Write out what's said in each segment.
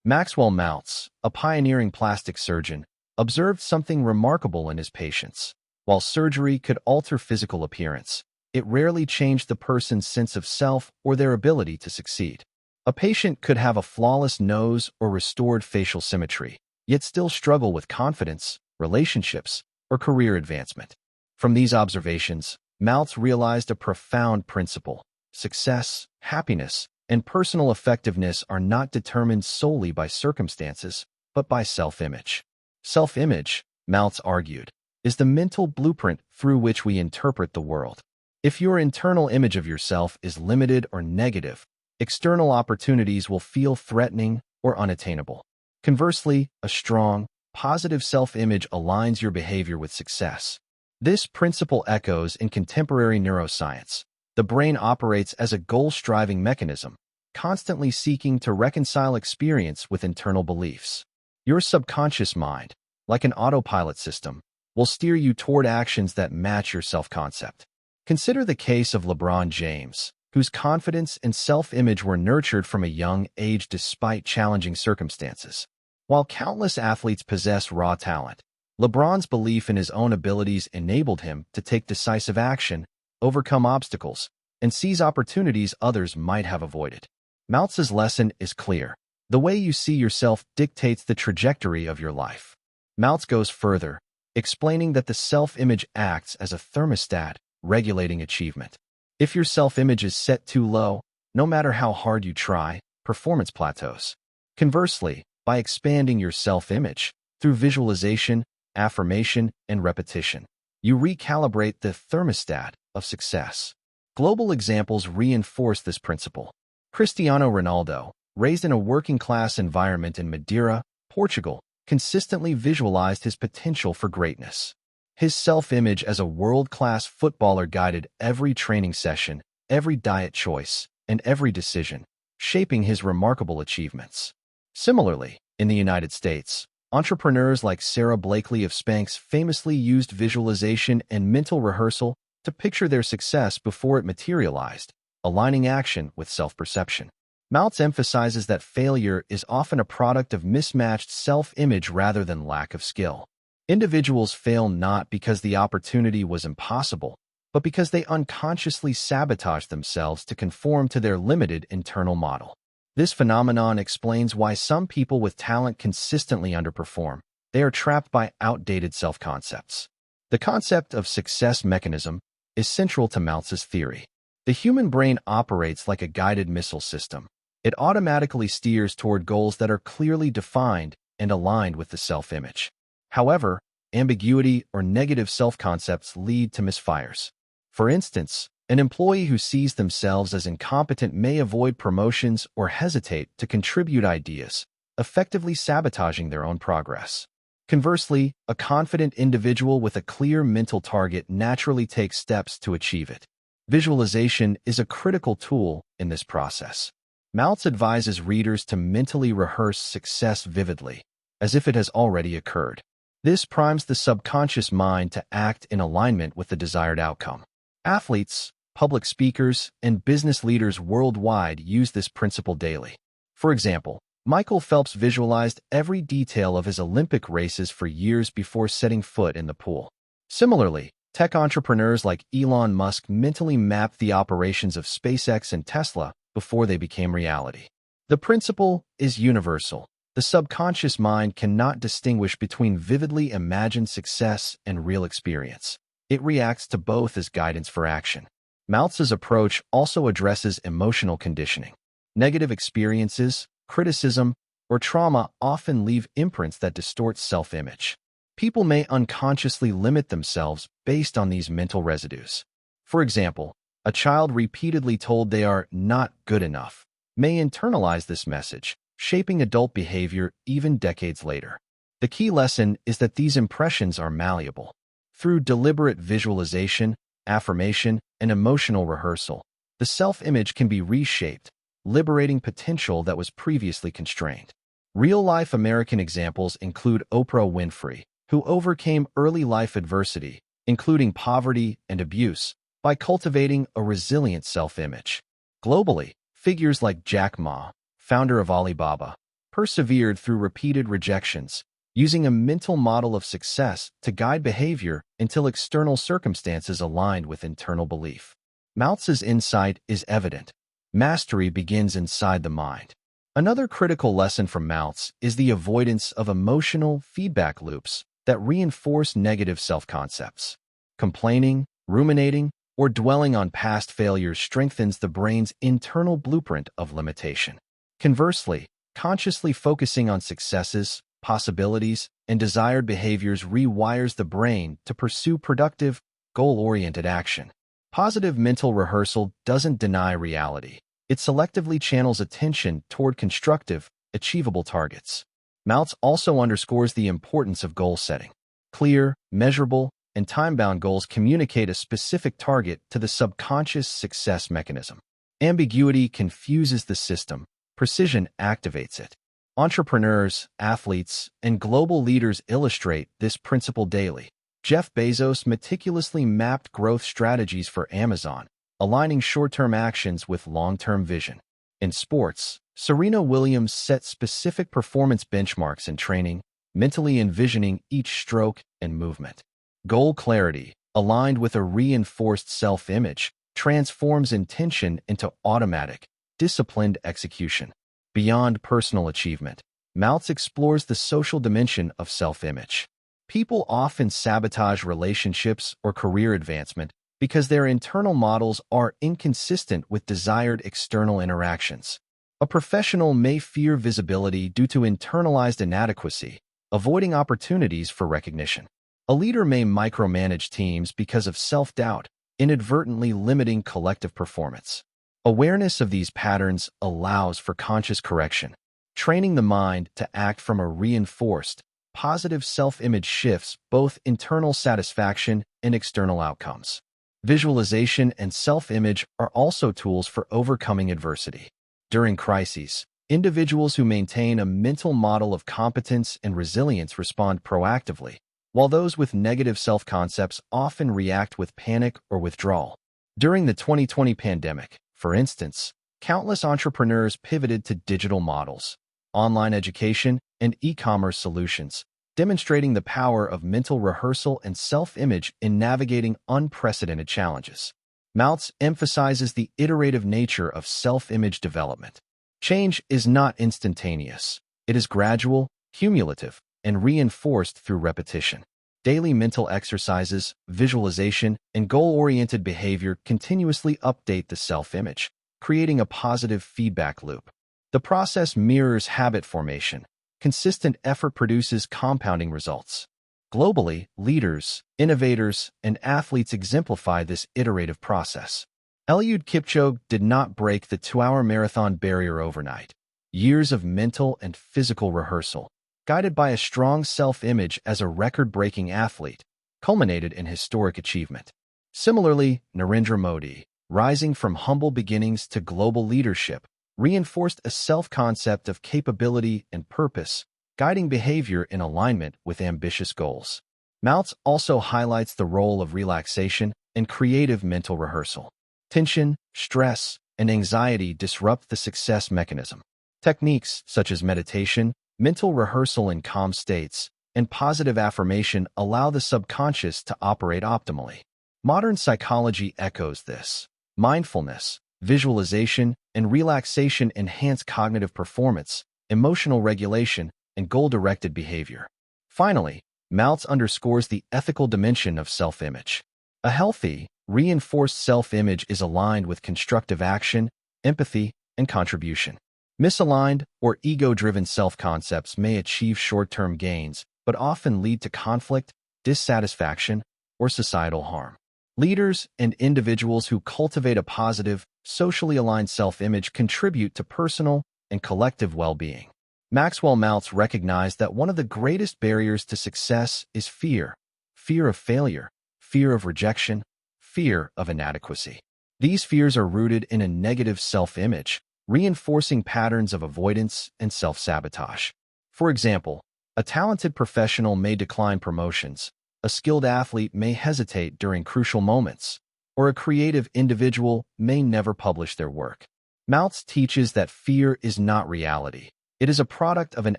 Maxwell Maltz, a pioneering plastic surgeon, observed something remarkable in his patients. While surgery could alter physical appearance, it rarely changed the person's sense of self or their ability to succeed. A patient could have a flawless nose or restored facial symmetry, yet still struggle with confidence, relationships, or career advancement. From these observations, Maltz realized a profound principle: success, happiness, and personal effectiveness are not determined solely by circumstances, but by self-image. Self-image, Maltz argued, is the mental blueprint through which we interpret the world. If your internal image of yourself is limited or negative, external opportunities will feel threatening or unattainable. Conversely, a strong, positive self-image aligns your behavior with success. This principle echoes in contemporary neuroscience. The brain operates as a goal-striving mechanism, constantly seeking to reconcile experience with internal beliefs. Your subconscious mind, like an autopilot system, will steer you toward actions that match your self-concept. Consider the case of LeBron James, whose confidence and self-image were nurtured from a young age despite challenging circumstances. While countless athletes possess raw talent, LeBron's belief in his own abilities enabled him to take decisive action, overcome obstacles, and seize opportunities others might have avoided. Maltz's lesson is clear. The way you see yourself dictates the trajectory of your life. Maltz goes further, explaining that the self-image acts as a thermostat, regulating achievement. If your self-image is set too low, no matter how hard you try, performance plateaus. Conversely, by expanding your self-image through visualization, affirmation, and repetition, you recalibrate the thermostat of success. Global examples reinforce this principle. Cristiano Ronaldo, raised in a working-class environment in Madeira, Portugal, consistently visualized his potential for greatness. His self-image as a world-class footballer guided every training session, every diet choice, and every decision, shaping his remarkable achievements. Similarly, in the United States, entrepreneurs like Sarah Blakely of Spanx famously used visualization and mental rehearsal to picture their success before it materialized, aligning action with self-perception. Maltz emphasizes that failure is often a product of mismatched self-image rather than lack of skill. Individuals fail not because the opportunity was impossible, but because they unconsciously sabotage themselves to conform to their limited internal model. This phenomenon explains why some people with talent consistently underperform. They are trapped by outdated self-concepts. The concept of success mechanism is central to Maltz's theory. The human brain operates like a guided missile system. It automatically steers toward goals that are clearly defined and aligned with the self-image. However, ambiguity or negative self-concepts lead to misfires. For instance, an employee who sees themselves as incompetent may avoid promotions or hesitate to contribute ideas, effectively sabotaging their own progress. Conversely, a confident individual with a clear mental target naturally takes steps to achieve it. Visualization is a critical tool in this process. Maltz advises readers to mentally rehearse success vividly, as if it has already occurred. This primes the subconscious mind to act in alignment with the desired outcome. Athletes, public speakers, and business leaders worldwide use this principle daily. For example, Michael Phelps visualized every detail of his Olympic races for years before setting foot in the pool. Similarly, tech entrepreneurs like Elon Musk mentally mapped the operations of SpaceX and Tesla before they became reality. The principle is universal. The subconscious mind cannot distinguish between vividly imagined success and real experience. It reacts to both as guidance for action. Maltz's approach also addresses emotional conditioning. Negative experiences, criticism, or trauma often leave imprints that distort self-image. People may unconsciously limit themselves based on these mental residues. For example, a child repeatedly told they are not good enough may internalize this message, shaping adult behavior even decades later. The key lesson is that these impressions are malleable. Through deliberate visualization, affirmation, and emotional rehearsal, the self-image can be reshaped, liberating potential that was previously constrained. Real-life American examples include Oprah Winfrey, who overcame early life adversity, including poverty and abuse, by cultivating a resilient self-image. Globally, figures like Jack Ma, founder of Alibaba, persevered through repeated rejections, using a mental model of success to guide behavior until external circumstances aligned with internal belief. Maltz's insight is evident. Mastery begins inside the mind. Another critical lesson from Maltz is the avoidance of emotional feedback loops that reinforce negative self-concepts. Complaining, ruminating, or dwelling on past failures strengthens the brain's internal blueprint of limitation. Conversely, consciously focusing on successes, possibilities, and desired behaviors rewires the brain to pursue productive, goal-oriented action. Positive mental rehearsal doesn't deny reality. It selectively channels attention toward constructive, achievable targets. Maltz also underscores the importance of goal setting. Clear, measurable, and time-bound goals communicate a specific target to the subconscious success mechanism. Ambiguity confuses the system. Precision activates it. Entrepreneurs, athletes, and global leaders illustrate this principle daily. Jeff Bezos meticulously mapped growth strategies for Amazon, aligning short-term actions with long-term vision. In sports, Serena Williams set specific performance benchmarks in training, mentally envisioning each stroke and movement. Goal clarity, aligned with a reinforced self-image, transforms intention into automatic, disciplined execution. Beyond personal achievement, Maltz explores the social dimension of self-image. People often sabotage relationships or career advancement because their internal models are inconsistent with desired external interactions. A professional may fear visibility due to internalized inadequacy, avoiding opportunities for recognition. A leader may micromanage teams because of self-doubt, inadvertently limiting collective performance. Awareness of these patterns allows for conscious correction. Training the mind to act from a reinforced, positive self-image shifts both internal satisfaction and external outcomes. Visualization and self-image are also tools for overcoming adversity. During crises, individuals who maintain a mental model of competence and resilience respond proactively, while those with negative self-concepts often react with panic or withdrawal. During the 2020 pandemic, for instance, countless entrepreneurs pivoted to digital models, online education, and e-commerce solutions, demonstrating the power of mental rehearsal and self-image in navigating unprecedented challenges. Maltz emphasizes the iterative nature of self-image development. Change is not instantaneous. It is gradual, cumulative, and reinforced through repetition. Daily mental exercises, visualization, and goal-oriented behavior continuously update the self-image, creating a positive feedback loop. The process mirrors habit formation. Consistent effort produces compounding results. Globally, leaders, innovators, and athletes exemplify this iterative process. Eliud Kipchoge did not break the 2-hour marathon barrier overnight. Years of mental and physical rehearsal, guided by a strong self-image as a record-breaking athlete, culminated in historic achievement. Similarly, Narendra Modi, rising from humble beginnings to global leadership, reinforced a self-concept of capability and purpose, guiding behavior in alignment with ambitious goals. Maltz also highlights the role of relaxation and creative mental rehearsal. Tension, stress, and anxiety disrupt the success mechanism. Techniques such as meditation, mental rehearsal in calm states, and positive affirmation allow the subconscious to operate optimally. Modern psychology echoes this. Mindfulness, visualization, and relaxation enhance cognitive performance, emotional regulation, and goal-directed behavior. Finally, Maltz underscores the ethical dimension of self-image. A healthy, reinforced self-image is aligned with constructive action, empathy, and contribution. Misaligned or ego-driven self-concepts may achieve short-term gains, but often lead to conflict, dissatisfaction, or societal harm. Leaders and individuals who cultivate a positive, socially aligned self-image contribute to personal and collective well-being. Maxwell Maltz recognized that one of the greatest barriers to success is fear. Fear of failure, fear of rejection, fear of inadequacy. These fears are rooted in a negative self-image, reinforcing patterns of avoidance and self-sabotage. For example, a talented professional may decline promotions, a skilled athlete may hesitate during crucial moments, or a creative individual may never publish their work. Maltz teaches that fear is not reality. It is a product of an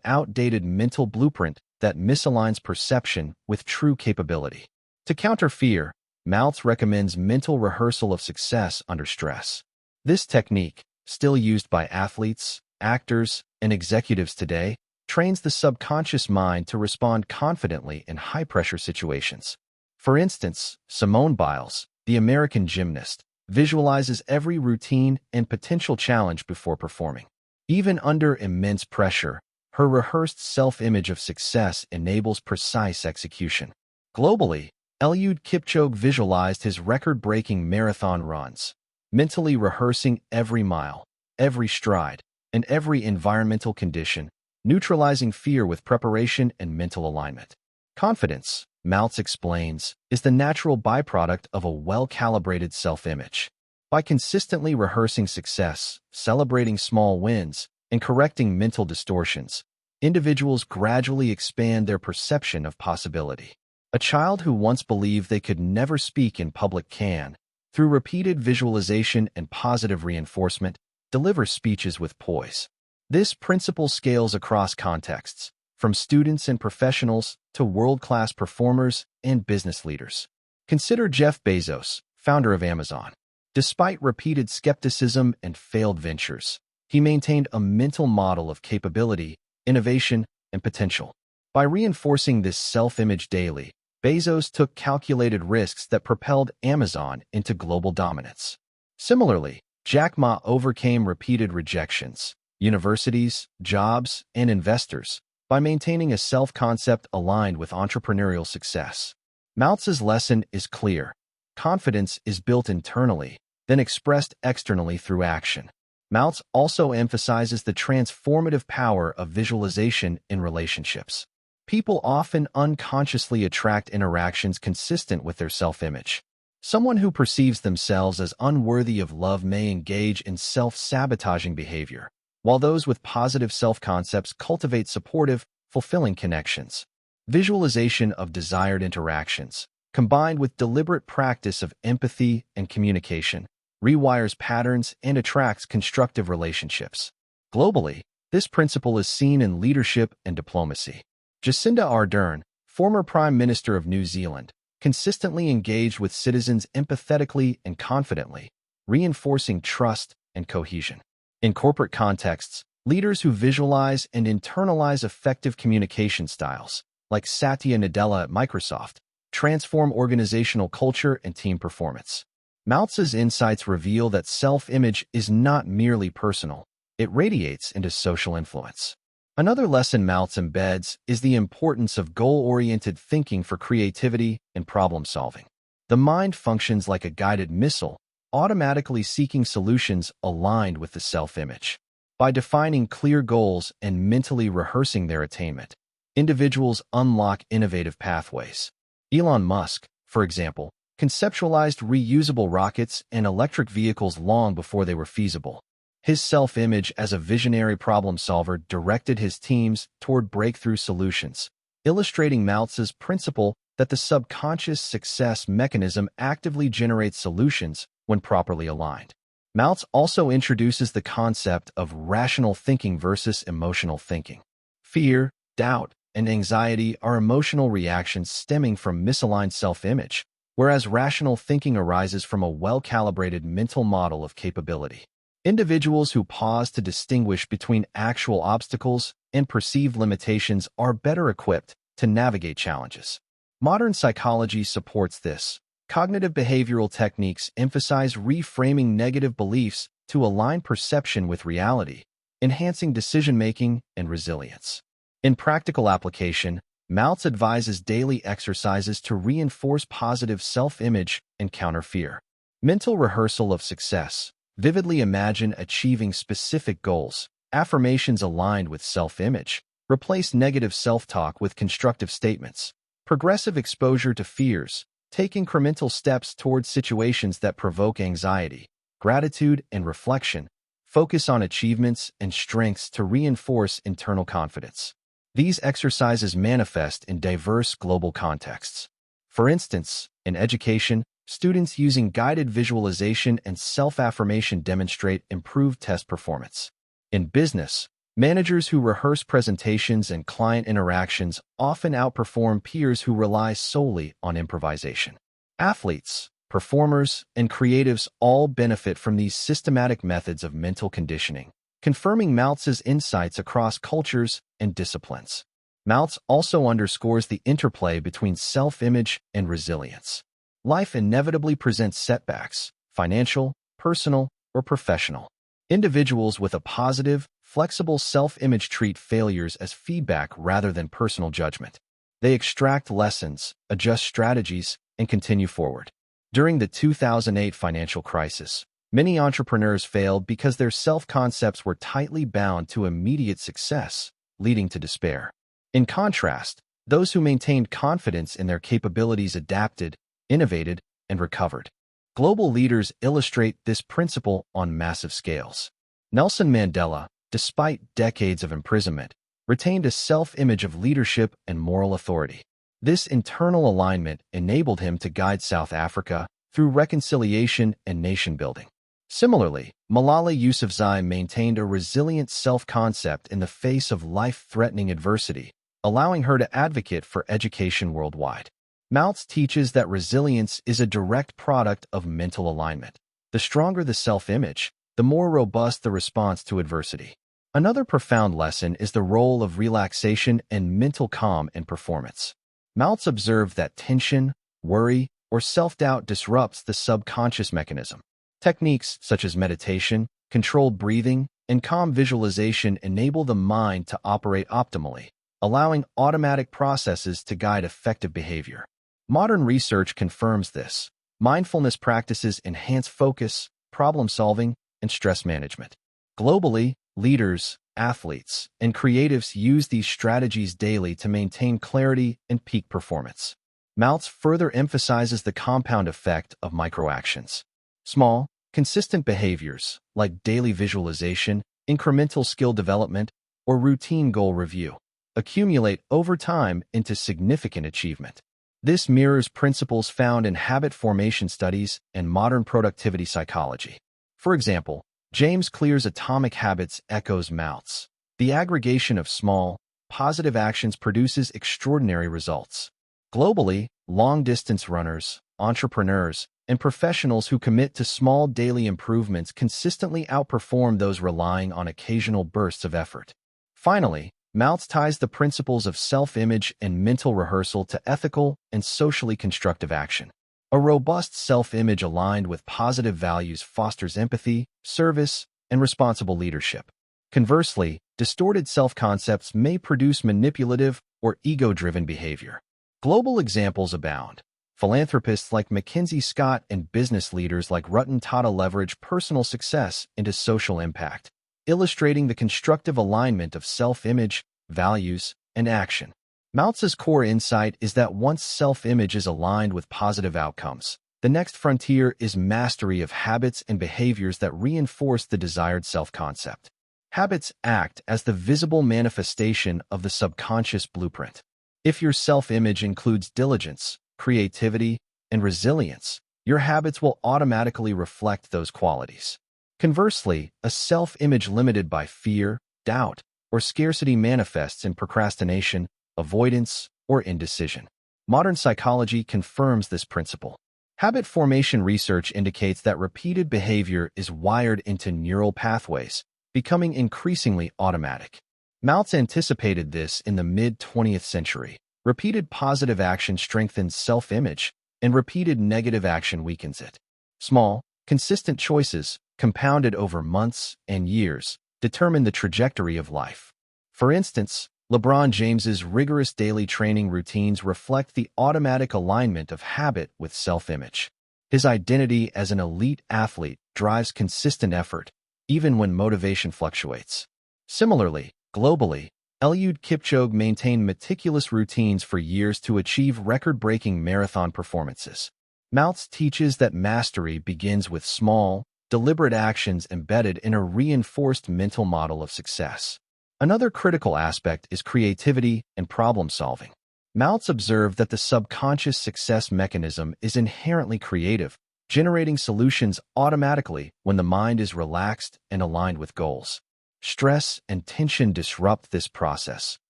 outdated mental blueprint that misaligns perception with true capability. To counter fear, Maltz recommends mental rehearsal of success under stress. This technique, still used by athletes, actors, and executives today, trains the subconscious mind to respond confidently in high-pressure situations. For instance, Simone Biles, the American gymnast, visualizes every routine and potential challenge before performing. Even under immense pressure, her rehearsed self-image of success enables precise execution. Globally, Eliud Kipchoge visualized his record-breaking marathon runs, mentally rehearsing every mile, every stride, and every environmental condition, neutralizing fear with preparation and mental alignment. Confidence, Maltz explains, is the natural byproduct of a well-calibrated self-image. By consistently rehearsing success, celebrating small wins, and correcting mental distortions, individuals gradually expand their perception of possibility. A child who once believed they could never speak in public can, through repeated visualization and positive reinforcement, deliver speeches with poise. This principle scales across contexts, from students and professionals to world-class performers and business leaders. Consider Jeff Bezos, founder of Amazon. Despite repeated skepticism and failed ventures, he maintained a mental model of capability, innovation, and potential. By reinforcing this self-image daily, Bezos took calculated risks that propelled Amazon into global dominance. Similarly, Jack Ma overcame repeated rejections, universities, jobs, and investors by maintaining a self-concept aligned with entrepreneurial success. Maltz's lesson is clear. Confidence is built internally, then expressed externally through action. Maltz also emphasizes the transformative power of visualization in relationships. People often unconsciously attract interactions consistent with their self-image. Someone who perceives themselves as unworthy of love may engage in self-sabotaging behavior, while those with positive self-concepts cultivate supportive, fulfilling connections. Visualization of desired interactions, combined with deliberate practice of empathy and communication, rewires patterns and attracts constructive relationships. Globally, this principle is seen in leadership and diplomacy. Jacinda Ardern, former Prime Minister of New Zealand, consistently engaged with citizens empathetically and confidently, reinforcing trust and cohesion. In corporate contexts, leaders who visualize and internalize effective communication styles, like Satya Nadella at Microsoft, transform organizational culture and team performance. Maltz's insights reveal that self-image is not merely personal, it radiates into social influence. Another lesson Maltz embeds is the importance of goal-oriented thinking for creativity and problem-solving. The mind functions like a guided missile, automatically seeking solutions aligned with the self-image. By defining clear goals and mentally rehearsing their attainment, individuals unlock innovative pathways. Elon Musk, for example, conceptualized reusable rockets and electric vehicles long before they were feasible. His self-image as a visionary problem solver directed his teams toward breakthrough solutions, illustrating Maltz's principle that the subconscious success mechanism actively generates solutions when properly aligned. Maltz also introduces the concept of rational thinking versus emotional thinking. Fear, doubt, and anxiety are emotional reactions stemming from misaligned self-image, whereas rational thinking arises from a well-calibrated mental model of capability. Individuals who pause to distinguish between actual obstacles and perceived limitations are better equipped to navigate challenges. Modern psychology supports this. Cognitive behavioral techniques emphasize reframing negative beliefs to align perception with reality, enhancing decision-making and resilience. In practical application, Maltz advises daily exercises to reinforce positive self-image and counter fear. Mental rehearsal of success. Vividly imagine achieving specific goals, affirmations aligned with self-image. Replace negative self-talk with constructive statements. Progressive exposure to fears. Take incremental steps towards situations that provoke anxiety. Gratitude and reflection. Focus on achievements and strengths to reinforce internal confidence. These exercises manifest in diverse global contexts. For instance, in education, students using guided visualization and self-affirmation demonstrate improved test performance. In business, Managers who rehearse presentations and client interactions often outperform peers who rely solely on improvisation. Athletes, performers, and creatives all benefit from these systematic methods of mental conditioning, confirming Maltz's insights across cultures and disciplines. Maltz also underscores the interplay between self-image and resilience. Life inevitably presents setbacks, financial, personal, or professional. Individuals with a positive, flexible self-image treat failures as feedback rather than personal judgment. They extract lessons, adjust strategies, and continue forward. During the 2008 financial crisis, many entrepreneurs failed because their self-concepts were tightly bound to immediate success, leading to despair. In contrast, those who maintained confidence in their capabilities adapted, innovated, and recovered. Global leaders illustrate this principle on massive scales. Nelson Mandela, despite decades of imprisonment, retained a self-image of leadership and moral authority. This internal alignment enabled him to guide South Africa through reconciliation and nation-building. Similarly, Malala Yousafzai maintained a resilient self-concept in the face of life-threatening adversity, allowing her to advocate for education worldwide. Maltz teaches that resilience is a direct product of mental alignment. The stronger the self-image, the more robust the response to adversity. Another profound lesson is the role of relaxation and mental calm in performance. Maltz observed that tension, worry, or self-doubt disrupts the subconscious mechanism. Techniques such as meditation, controlled breathing, and calm visualization enable the mind to operate optimally, allowing automatic processes to guide effective behavior. Modern research confirms this. Mindfulness practices enhance focus, problem-solving, and stress management. Globally, leaders, athletes, and creatives use these strategies daily to maintain clarity and peak performance. Maltz further emphasizes the compound effect of microactions. Small, consistent behaviors, like daily visualization, incremental skill development, or routine goal review, accumulate over time into significant achievement. This mirrors principles found in habit formation studies and modern productivity psychology. For example, James Clear's Atomic Habits echoes Maltz. The aggregation of small, positive actions produces extraordinary results. Globally, long-distance runners, entrepreneurs, and professionals who commit to small daily improvements consistently outperform those relying on occasional bursts of effort. Finally, Maltz ties the principles of self-image and mental rehearsal to ethical and socially constructive action. A robust self-image aligned with positive values fosters empathy, service, and responsible leadership. Conversely, distorted self-concepts may produce manipulative or ego-driven behavior. Global examples abound. Philanthropists like Mackenzie Scott and business leaders like Ratan Tata leverage personal success into social impact, illustrating the constructive alignment of self-image, values, and action. Maltz's core insight is that once self-image is aligned with positive outcomes, the next frontier is mastery of habits and behaviors that reinforce the desired self-concept. Habits act as the visible manifestation of the subconscious blueprint. If your self-image includes diligence, creativity, and resilience, your habits will automatically reflect those qualities. Conversely, a self-image limited by fear, doubt, or scarcity manifests in procrastination, avoidance, or indecision. Modern psychology confirms this principle. Habit formation research indicates that repeated behavior is wired into neural pathways, becoming increasingly automatic. Maltz anticipated this in the mid-20th century. Repeated positive action strengthens self-image, and repeated negative action weakens it. Small, consistent choices, compounded over months and years, determine the trajectory of life. For instance, LeBron James's rigorous daily training routines reflect the automatic alignment of habit with self-image. His identity as an elite athlete drives consistent effort, even when motivation fluctuates. Similarly, globally, Eliud Kipchoge maintained meticulous routines for years to achieve record-breaking marathon performances. Maltz teaches that mastery begins with small, deliberate actions embedded in a reinforced mental model of success. Another critical aspect is creativity and problem-solving. Maltz observed that the subconscious success mechanism is inherently creative, generating solutions automatically when the mind is relaxed and aligned with goals. Stress and tension disrupt this process,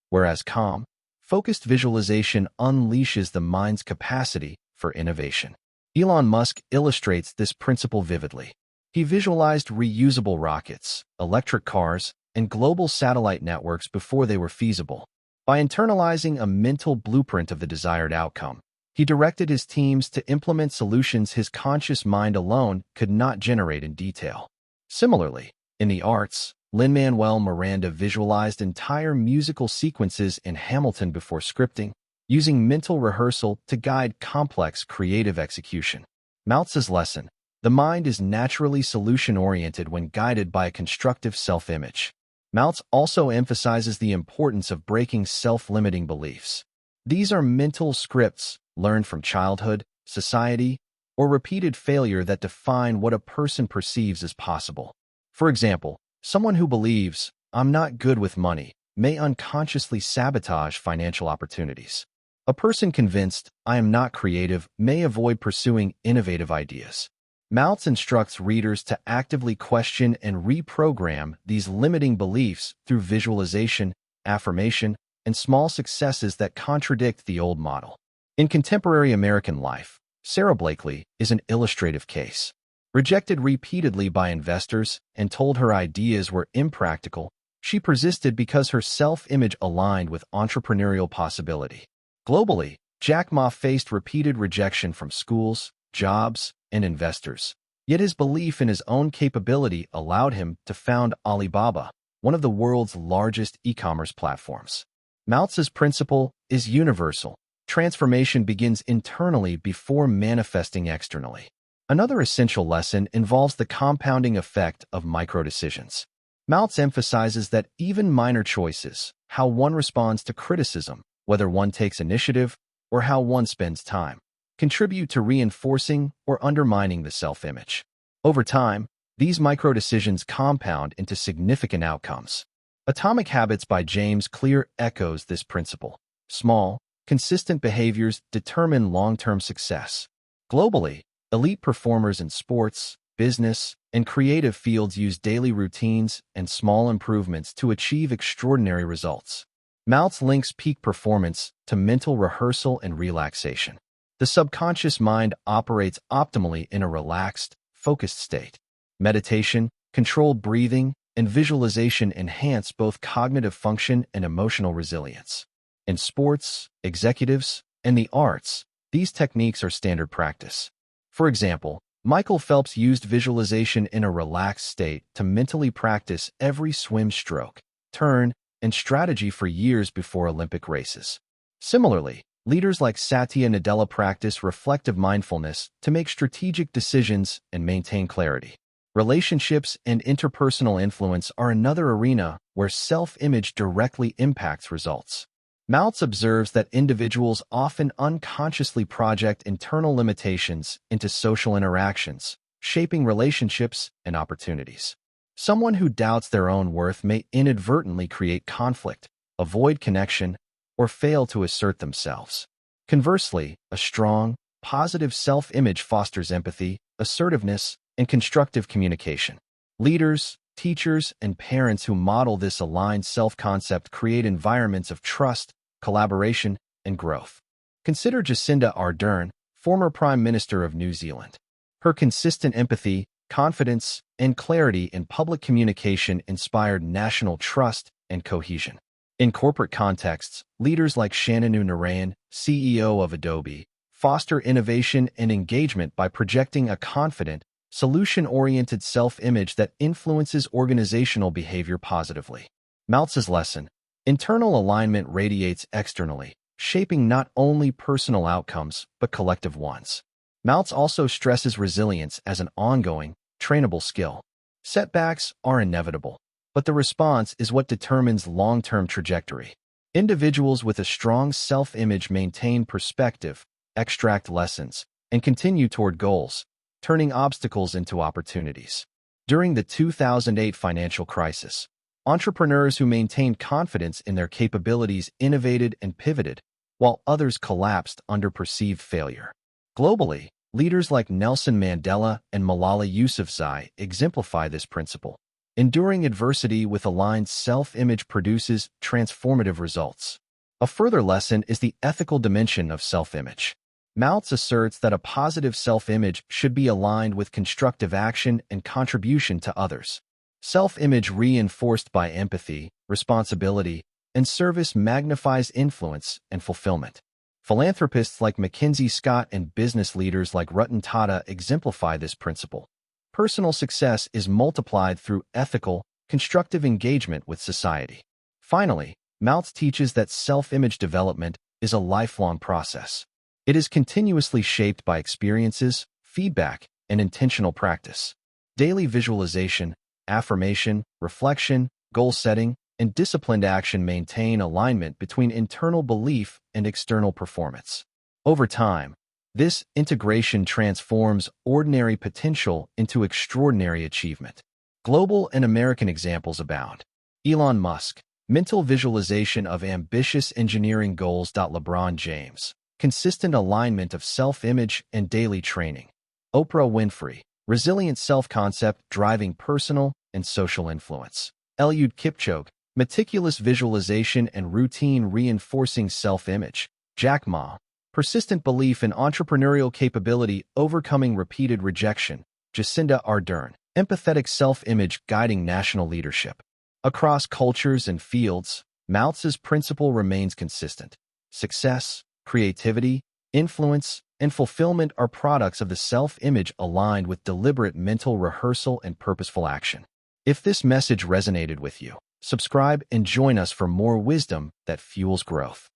whereas calm, focused visualization unleashes the mind's capacity for innovation. Elon Musk illustrates this principle vividly. He visualized reusable rockets, electric cars, and global satellite networks before they were feasible. By internalizing a mental blueprint of the desired outcome, he directed his teams to implement solutions his conscious mind alone could not generate in detail. Similarly, in the arts, Lin-Manuel Miranda visualized entire musical sequences in Hamilton before scripting, using mental rehearsal to guide complex creative execution. Maltz's lesson: the mind is naturally solution-oriented when guided by a constructive self-image. Maltz also emphasizes the importance of breaking self-limiting beliefs. These are mental scripts learned from childhood, society, or repeated failure that define what a person perceives as possible. For example, someone who believes, "I'm not good with money," may unconsciously sabotage financial opportunities. A person convinced, "I am not creative," may avoid pursuing innovative ideas. Maltz instructs readers to actively question and reprogram these limiting beliefs through visualization, affirmation, and small successes that contradict the old model. In contemporary American life, Sarah Blakely is an illustrative case. Rejected repeatedly by investors and told her ideas were impractical, she persisted because her self-image aligned with entrepreneurial possibility. Globally, Jack Ma faced repeated rejection from schools, jobs, and investors. Yet his belief in his own capability allowed him to found Alibaba, one of the world's largest e-commerce platforms. Maltz's principle is universal. Transformation begins internally before manifesting externally. Another essential lesson involves the compounding effect of micro-decisions. Maltz emphasizes that even minor choices, how one responds to criticism, whether one takes initiative, or how one spends time, contribute to reinforcing or undermining the self-image. Over time, these micro-decisions compound into significant outcomes. Atomic Habits by James Clear echoes this principle. Small, consistent behaviors determine long-term success. Globally, elite performers in sports, business, and creative fields use daily routines and small improvements to achieve extraordinary results. Maltz links peak performance to mental rehearsal and relaxation. The subconscious mind operates optimally in a relaxed, focused state. Meditation, controlled breathing, and visualization enhance both cognitive function and emotional resilience. In sports, executives, and the arts, these techniques are standard practice. For example, Michael Phelps used visualization in a relaxed state to mentally practice every swim stroke, turn, and strategy for years before Olympic races. Similarly, leaders like Satya Nadella practice reflective mindfulness to make strategic decisions and maintain clarity. Relationships and interpersonal influence are another arena where self-image directly impacts results. Maltz observes that individuals often unconsciously project internal limitations into social interactions, shaping relationships and opportunities. Someone who doubts their own worth may inadvertently create conflict, avoid connection, or fail to assert themselves. Conversely, a strong, positive self-image fosters empathy, assertiveness, and constructive communication. Leaders, teachers, and parents who model this aligned self-concept create environments of trust, collaboration, and growth. Consider Jacinda Ardern, former Prime Minister of New Zealand. Her consistent empathy, confidence, and clarity in public communication inspired national trust and cohesion. In corporate contexts, leaders like Shantanu Narayan, CEO of Adobe, foster innovation and engagement by projecting a confident, solution-oriented self-image that influences organizational behavior positively. Maltz's lesson: internal alignment radiates externally, shaping not only personal outcomes but collective ones. Maltz also stresses resilience as an ongoing, trainable skill. Setbacks are inevitable, but the response is what determines long-term trajectory. Individuals with a strong self-image maintain perspective, extract lessons, and continue toward goals, turning obstacles into opportunities. During the 2008 financial crisis, entrepreneurs who maintained confidence in their capabilities innovated and pivoted, while others collapsed under perceived failure. Globally, leaders like Nelson Mandela and Malala Yousafzai exemplify this principle. Enduring adversity with aligned self-image produces transformative results. A further lesson is the ethical dimension of self-image. Maltz asserts that a positive self-image should be aligned with constructive action and contribution to others. Self-image reinforced by empathy, responsibility, and service magnifies influence and fulfillment. Philanthropists like Mackenzie Scott and business leaders like Ratan Tata exemplify this principle. Personal success is multiplied through ethical, constructive engagement with society. Finally, Maltz teaches that self-image development is a lifelong process. It is continuously shaped by experiences, feedback, and intentional practice. Daily visualization, affirmation, reflection, goal setting, and disciplined action maintain alignment between internal belief and external performance. Over time, this integration transforms ordinary potential into extraordinary achievement. Global and American examples abound. Elon Musk, mental visualization of ambitious engineering goals. LeBron James, consistent alignment of self-image and daily training. Oprah Winfrey, resilient self-concept driving personal and social influence. Eliud Kipchoge, meticulous visualization and routine reinforcing self-image. Jack Ma, persistent belief in entrepreneurial capability overcoming repeated rejection. Jacinda Ardern, empathetic self-image guiding national leadership. Across cultures and fields, Maltz's principle remains consistent. Success, creativity, influence, and fulfillment are products of the self-image aligned with deliberate mental rehearsal and purposeful action. If this message resonated with you, subscribe and join us for more wisdom that fuels growth.